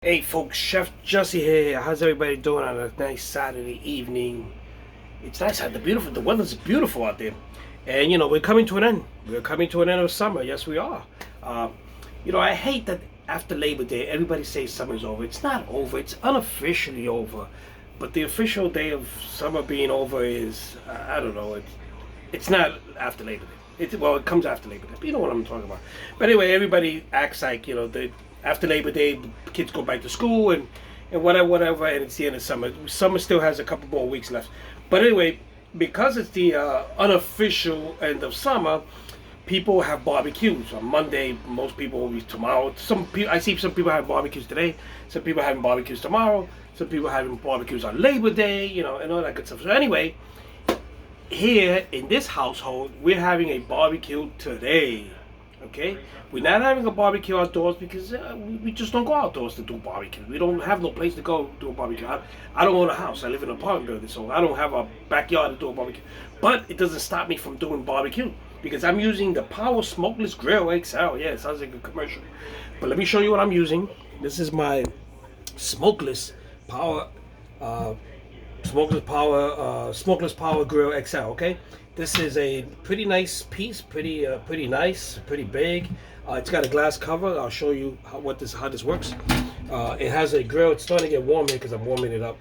Hey folks, Chef Jussie here. How's everybody doing on a nice Saturday evening? It's nice out. The weather's beautiful out there, and we're coming to an end. We're coming to an end of summer. Yes, we are. Uh, I hate that after Labor Day, everybody says summer's over. It's not over. It's unofficially over, but the official day of summer being over is I don't know. It's not after Labor Day. It comes after Labor Day. But you know what I'm talking about. But anyway, everybody acts like after Labor Day, the kids go back to school and whatever, and it's the end of summer. Summer still has a couple more weeks left. But anyway, because it's the unofficial end of summer, people have barbecues on Monday. Most people will be tomorrow. I see some people have barbecues today. Some people having barbecues tomorrow. Some people having barbecues on Labor Day. And all that good stuff. So anyway, here in this household, we're having a barbecue today. Okay, we're not having a barbecue outdoors because we just don't go outdoors to do barbecue. We don't have no place to go do a barbecue. I don't own a house. I live in an apartment building, so I don't have a backyard to do a barbecue. But it doesn't stop me from doing barbecue because I'm using the Power Smokeless Grill XL. Yeah, it sounds like a commercial. But let me show you what I'm using. This is my smokeless power smokeless power grill XL. Okay, this is a pretty nice piece, pretty nice, pretty big. It's got a glass cover. I'll show you how this works. It has a grill. It's starting to get warm here because I'm warming it up.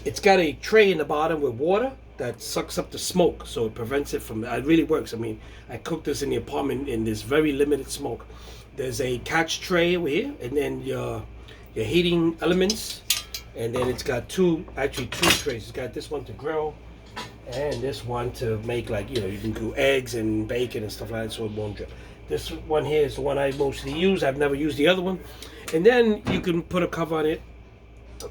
It's got a tray in the bottom with water that sucks up the smoke, so it prevents it from. It really works. I mean, I cooked this in the apartment in this very limited smoke. There's a catch tray over here, and then your heating elements. And then it's got two trays. It's got this one to grill, and this one to make you can do eggs and bacon and stuff like that, so it won't drip. This one here is the one I mostly use. I've never used the other one. And then you can put a cover on it,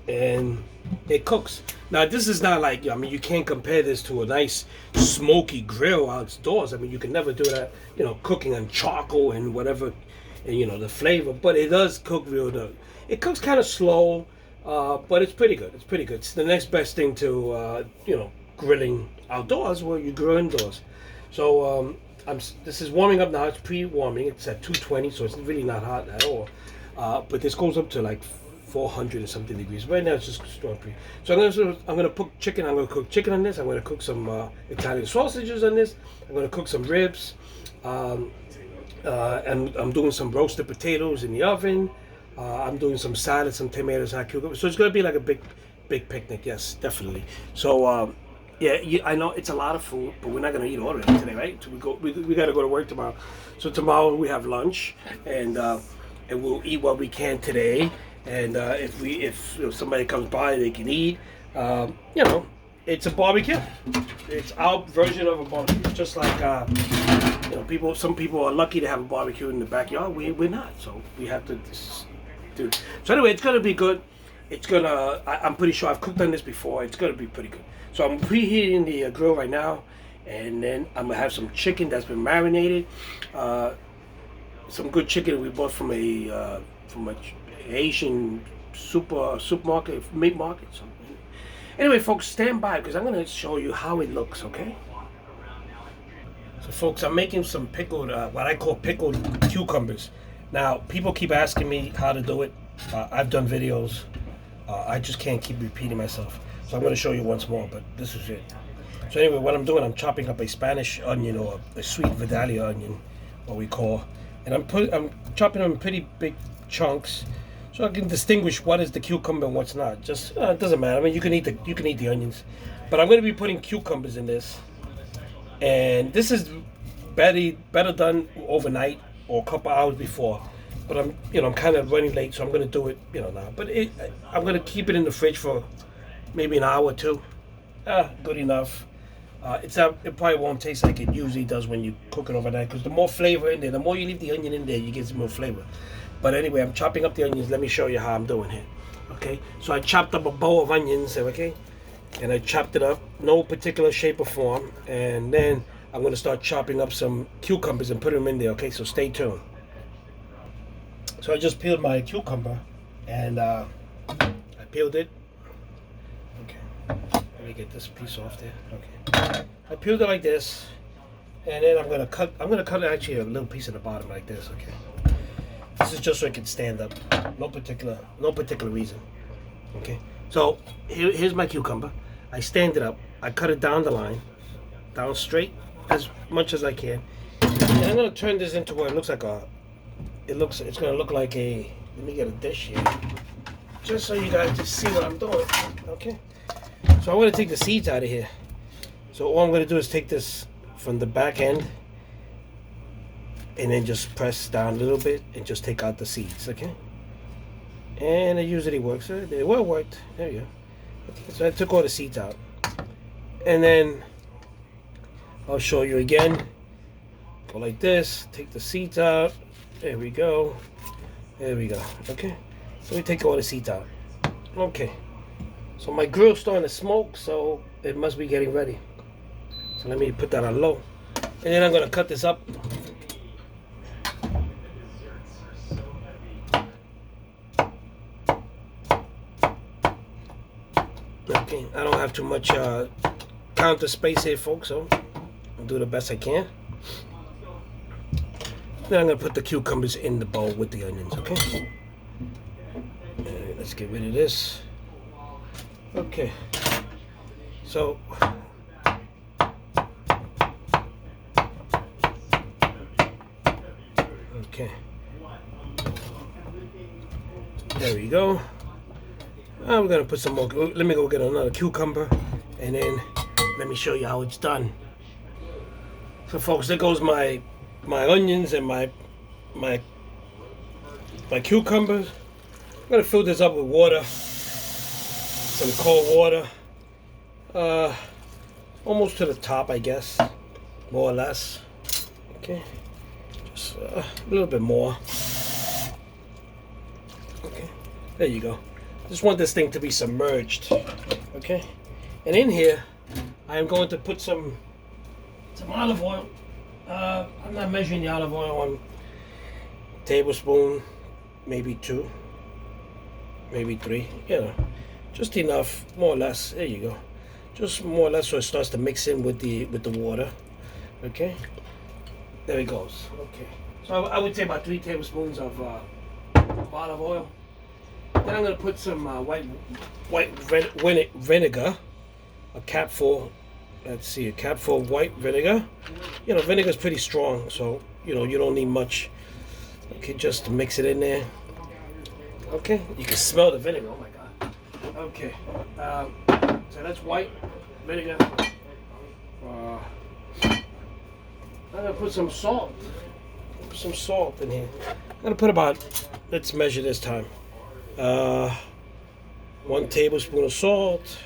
and it cooks. Now this is not you can't compare this to a nice smoky grill outdoors. I mean, you can never do that. Cooking on charcoal and whatever, and the flavor. But it does cook real good. It cooks kind of slow. But it's pretty good. It's the next best thing to grilling outdoors where you grill indoors. So this is warming up now. It's pre-warming. It's at 220, so it's really not hot at all. But this goes up to like 400 and something degrees. Right now it's just strong pre. So I'm gonna cook chicken. I'm gonna cook chicken on this. I'm gonna cook some Italian sausages on this. I'm gonna cook some ribs. And I'm doing some roasted potatoes in the oven. I'm doing some salad, some tomatoes, hot cucumbers. So it's going to be like a big picnic. Yes, definitely. So, I know it's a lot of food, but we're not going to eat all of it today, right? So we got to go to work tomorrow. So tomorrow we have lunch, and we'll eat what we can today. And if somebody comes by, they can eat. It's a barbecue. It's our version of a barbecue. Just like some people are lucky to have a barbecue in the backyard. We're not, so we have to. So anyway, it's gonna be good. I'm pretty sure I've cooked on this before. It's gonna be pretty good. So I'm preheating the grill right now, and then I'm gonna have some chicken that's been marinated. Some good chicken we bought from a Asian supermarket, meat market. So anyway, folks, stand by because I'm gonna show you how it looks. Okay. So folks, I'm making some pickled, what I call pickled cucumbers. Now, people keep asking me how to do it. I've done videos. I just can't keep repeating myself. So I'm going to show you once more, but this is it. So anyway, what I'm doing, I'm chopping up a Spanish onion or a sweet Vidalia onion, what we call. And I'm chopping them in pretty big chunks so I can distinguish what is the cucumber and what's not. Just, it doesn't matter. I mean, you can eat the onions. But I'm going to be putting cucumbers in this. And this is better done overnight or a couple hours before, but I'm kind of running late, so I'm gonna do it, now. But I'm gonna keep it in the fridge for maybe an hour or two. Good enough. It probably won't taste like it usually does when you cook it overnight, because the more flavor in there, the more you leave the onion in there, you get some more flavor. But anyway, I'm chopping up the onions. Let me show you how I'm doing here. Okay, so I chopped up a bowl of onions. Okay, and I chopped it up, no particular shape or form, and then I'm going to start chopping up some cucumbers and put them in there, okay? So stay tuned. So I just peeled my cucumber, and I peeled it. Okay, let me get this piece off there. Okay, I peeled it like this, and then I'm going to cut actually a little piece at the bottom like this, okay? This is just so it can stand up. No particular reason. Okay. So here's my cucumber. I stand it up. I cut it down the line, down straight as much as I can. And I'm gonna turn this into what it looks like it's gonna look like a. Let me get a dish here, just so you guys just see what I'm doing. Okay. So I'm gonna take the seeds out of here. So all I'm gonna do is take this from the back end, and then just press down a little bit and just take out the seeds. Okay. And it usually works. It well worked. There you go. Okay, so I took all the seeds out, and then I'll show you again. Go like this. Take the seeds out. There we go. There we go. Okay. So we take all the seeds out. Okay. So my grill's starting to smoke, so it must be getting ready. So let me put that on low, and then I'm gonna cut this up. Okay, I don't have too much counter space here, folks, so I'll do the best I can. Then I'm going to put the cucumbers in the bowl with the onions, okay? Alright, let's get rid of this. Okay. So, okay. There we go. I'm gonna put some more. Let me go get another cucumber, and then let me show you how it's done. So, folks, there goes my onions and my cucumbers. I'm gonna fill this up with water, some cold water, almost to the top, I guess, more or less. Okay, just a little bit more. Okay, there you go. Just want this thing to be submerged, okay? And in here, I am going to put some olive oil. I'm not measuring the olive oil on tablespoon, maybe 2, maybe 3. You know, just enough, more or less. There you go. Just more or less so it starts to mix in with the water. Okay. There it goes. Okay. So I would say about 3 tablespoons of olive oil. Then I'm going to put some white vinegar, a capful. Let's see, a capful of white vinegar. You know, vinegar is pretty strong, so you know you don't need much. Okay, just to mix it in there. Okay, you can smell the vinegar. Oh my God. Okay, so that's white vinegar. I'm gonna put some salt. Put some salt in here. I'm gonna put about. Let's measure this time. 1 tablespoon of salt,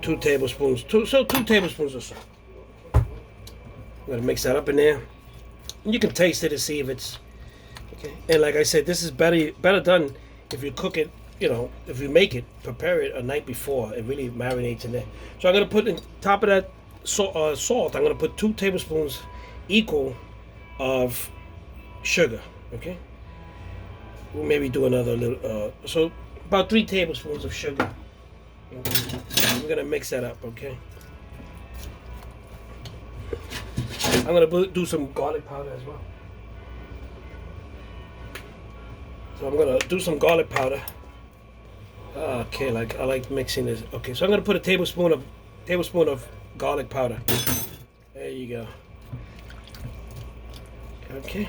2 tablespoons, 2 tablespoons of salt. I'm gonna mix that up in there. And you can taste it to see if it's okay. And like I said, this is better done if you cook it. You know, if you make it, prepare it a night before. It really marinates in there. So I'm gonna put on top of that salt. I'm gonna put 2 tablespoons equal of sugar. Okay. We'll maybe do another little, so about 3 tablespoons of sugar. Okay. I'm gonna mix that up, okay? I'm gonna do some garlic powder as well. So I'm gonna do some garlic powder. Okay, like I like mixing this. Okay, so I'm gonna put a tablespoon of garlic powder. There you go. Okay.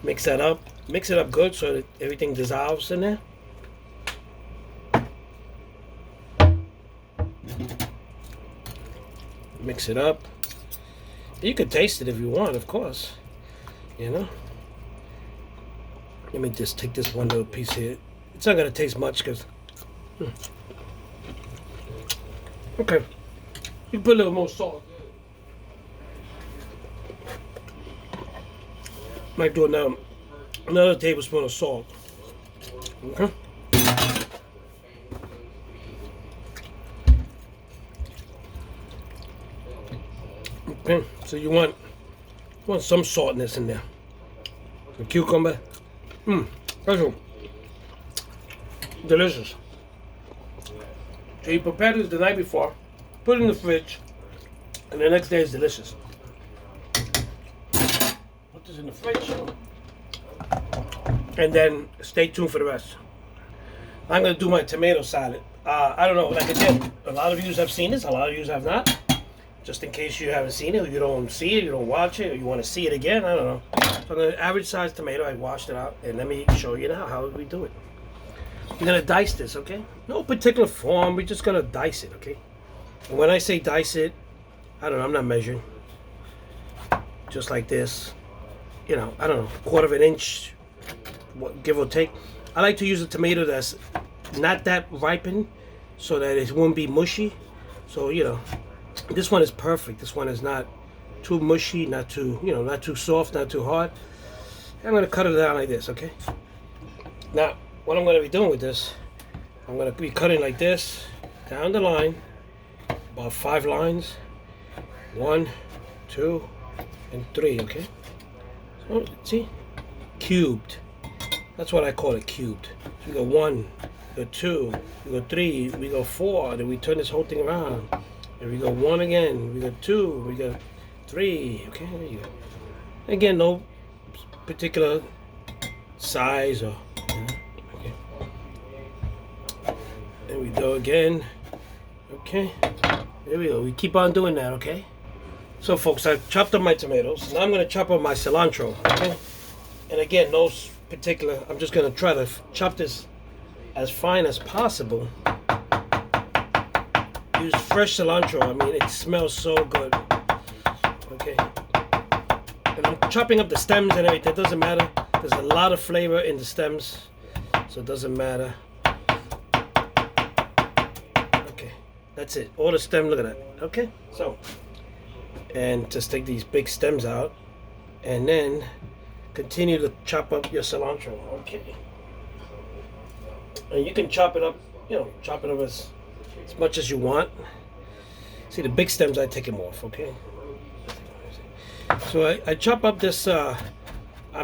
Mix that up. Mix it up good so that everything dissolves in there. Mix it up. You can taste it if you want, of course. You know. Let me just take this one little piece here. It's not gonna taste much because. Okay. You can put a little more salt. Might do another tablespoon of salt. Okay. Okay. So you want some saltness in there. The cucumber. Special. Delicious. So you prepare this the night before, put it in the fridge, and the next day is delicious. this in the fridge. And then stay tuned for the rest. I'm gonna do my tomato salad. I don't know, like again, a lot of you have seen this, a lot of you have not. Just in case you haven't seen it, or you don't see it, you don't watch it, or you want to see it again, I don't know. So I'm gonna average size tomato, I washed it out, and let me show you now how we do it. You're gonna dice this, okay? No particular form, we're just gonna dice it, okay? And when I say dice it, I don't know, I'm not measuring. Just like this. You know, I don't know, 1/4 inch, give or take. I like to use a tomato that's not that ripened so that it won't be mushy. So, you know, this one is perfect. This one is not too mushy, not too, you know, not too soft, not too hard. I'm going to cut it down like this, okay? Now, what I'm going to be doing with this, I'm going to be cutting like this, down the line, about 5 lines. 1, 2, and 3, okay? So, see? Cubed. That's what I call it, cubed. So we go 1, we go 2, we go 3, we go 4, then we turn this whole thing around. And we go 1 again, we go 2, we go 3, okay, there you go. Again, no particular size or, okay. There we go again, okay. There we go, we keep on doing that, okay. So folks, I've chopped up my tomatoes. Now I'm going to chop up my cilantro, okay. And again, no particular, I'm just going to try to chop this as fine as possible. Use fresh cilantro. I mean, it smells so good. Okay. And I'm chopping up the stems and everything. It doesn't matter. There's a lot of flavor in the stems, so it doesn't matter. Okay. That's it. All the stem. Look at that. Okay. So, and just take these big stems out, and then continue to chop up your cilantro. Okay. And you can chop it up. You know, chop it up as much as you want. See the big stems, I take them off, okay? So I chop up this, I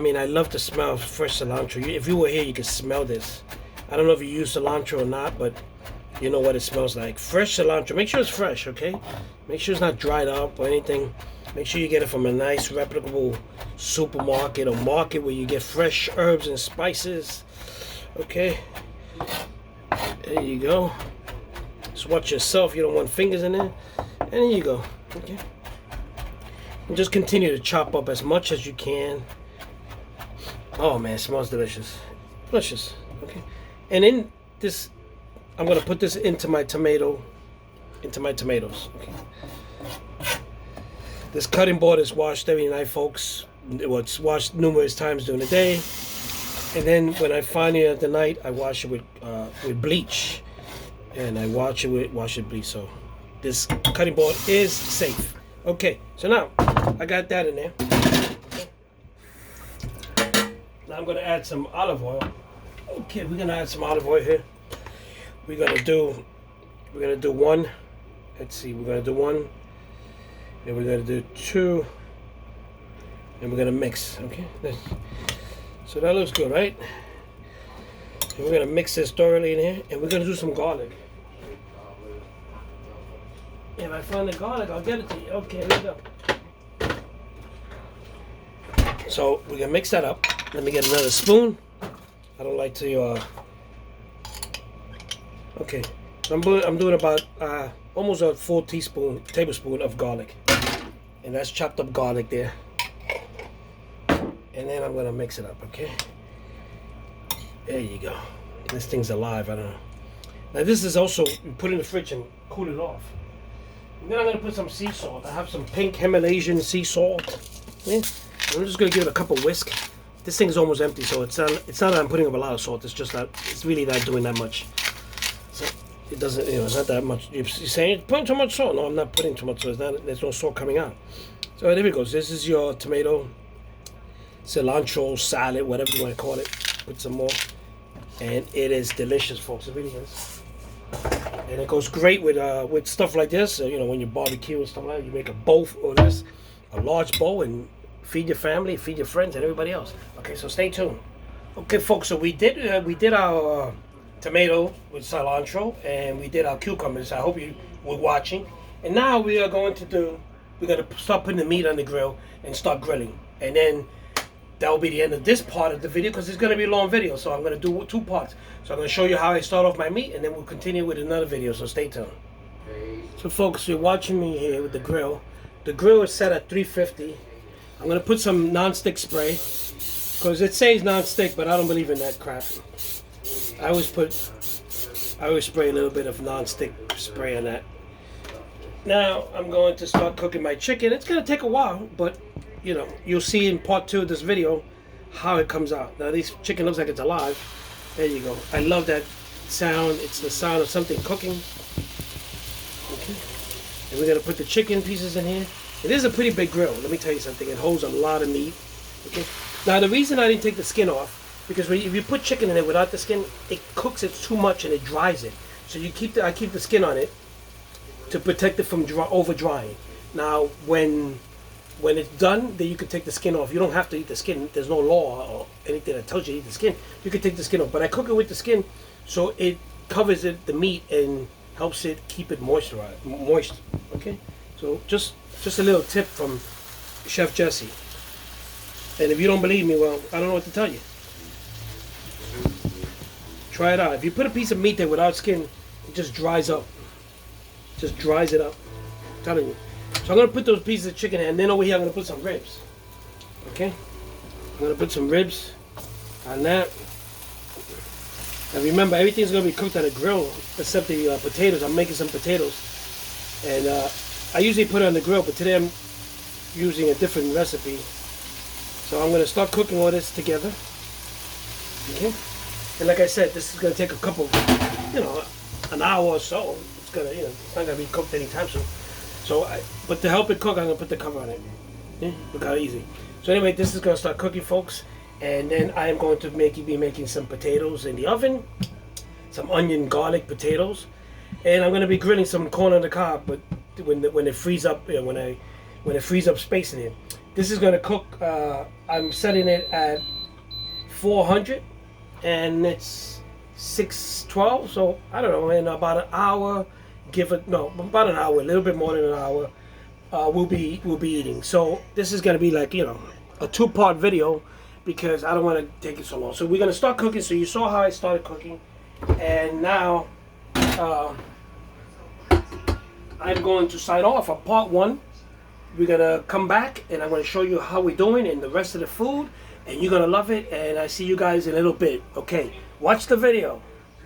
mean, I love to smell fresh cilantro. If you were here, you could smell this. I don't know if you use cilantro or not, but you know what it smells like. Fresh cilantro, make sure it's fresh, okay? Make sure it's not dried up or anything. Make sure you get it from a nice, reputable supermarket or market where you get fresh herbs and spices, okay? There you go. Just watch yourself, you don't want fingers in there. And there you go, okay? And just continue to chop up as much as you can. Oh man, it smells delicious. Delicious, okay? And in this, I'm gonna put this into my tomatoes, okay? This cutting board is washed every night, folks. It's washed numerous times during the day. And then when I find it at the night, I wash it with bleach. And I wash it with bleach. So this cutting board is safe. Okay, so now I got that in there. Now I'm gonna add some olive oil. Okay, we're gonna add some olive oil here. We're gonna do one. Let's see, we're gonna do one. And we're gonna do 2. And we're gonna mix, okay? So that looks good, right? And we're gonna mix this thoroughly in here, and we're gonna do some garlic. If I find the garlic, I'll get it to you. Okay, here we go. So we're gonna mix that up. Let me get another spoon. I don't like to. Okay, so I'm doing about almost a full tablespoon of garlic, and that's chopped up garlic there. And then I'm gonna mix it up, okay? There you go. This thing's alive, I don't know. Now this is also, you put it in the fridge and cool it off. And then I'm gonna put some sea salt. I have some pink Himalayan sea salt. Yeah. I'm just gonna give it a couple whisk. This thing's almost empty, so it's not that I'm putting up a lot of salt, it's just that it's really not doing that much. So it doesn't, you know, it's not that much. You're saying you're putting too much salt. No, I'm not putting too much salt. There's no salt coming out. So there we go. This is your tomato cilantro salad, whatever you want to call it. Put some more, and it is delicious, folks. It really is, and it goes great with stuff like this. You know, when you barbecue and stuff like that, you make a bowl or this, a large bowl, and feed your family, feed your friends, and everybody else. Okay, so stay tuned. Okay, folks. So we did our tomato with cilantro, and we did our cucumbers. I hope you were watching. And now we're going to start putting the meat on the grill and start grilling, and then that will be the end of this part of the video because it's going to be a long video. So I'm going to do 2 parts. So I'm going to show you how I start off my meat, and then we'll continue with another video. So stay tuned. So folks, you're watching me here with the grill. The grill is set at 350. I'm going to put some non-stick spray because it says non-stick, but I don't believe in that crap. I always spray a little bit of non-stick spray on that. Now I'm going to start cooking my chicken. It's going to take a while, but you know, you'll see in part 2 of this video how it comes out. Now this chicken looks like it's alive. There you go. I love that sound. It's the sound of something cooking. Okay. And we're going to put the chicken pieces in here. It is a pretty big grill. Let me tell you something. It holds a lot of meat. Okay. Now the reason I didn't take the skin off, because if you put chicken in it without the skin, it cooks it too much and it dries it. So I keep the skin on it to protect it from over drying. Now when it's done, then you can take the skin off. You don't have to eat the skin. There's no law or anything that tells you to eat the skin. You can take the skin off. But I cook it with the skin so it covers the meat and helps it keep it moist. Okay? So just a little tip from Chef Jesse. And if you don't believe me, well, I don't know what to tell you. Try it out. If you put a piece of meat there without skin, it just dries up. Just dries it up. I'm telling you. So I'm going to put those pieces of chicken in, and then over here I'm going to put some ribs. Okay? I'm going to put some ribs on that. Now remember, everything's going to be cooked on a grill except the potatoes. I'm making some potatoes. And I usually put it on the grill, but today I'm using a different recipe. So I'm going to start cooking all this together. Okay? And like I said, this is going to take a couple, an hour or so. It's going to, it's not going to be cooked anytime soon. So, but to help it cook, I'm going to put the cover on it. Yeah? Look how easy. So anyway, this is going to start cooking, folks. And then I am going to be making some potatoes in the oven. Some onion, garlic potatoes. And I'm going to be grilling some corn on the cob, but when it frees up, when it frees up space in it. This is going to cook, I'm setting it at 400. And it's 6:12, so I don't know, in about an hour, about an hour, a little bit more than an hour, we'll be eating. So this is gonna be like, a 2-part video because I don't want to take it so long. So we're gonna start cooking. So you saw how I started cooking, and now I'm going to sign off for part 1. We're gonna come back and I'm gonna show you how we're doing and the rest of the food. And you're going to love it, and I see you guys in a little bit. Okay, watch the video.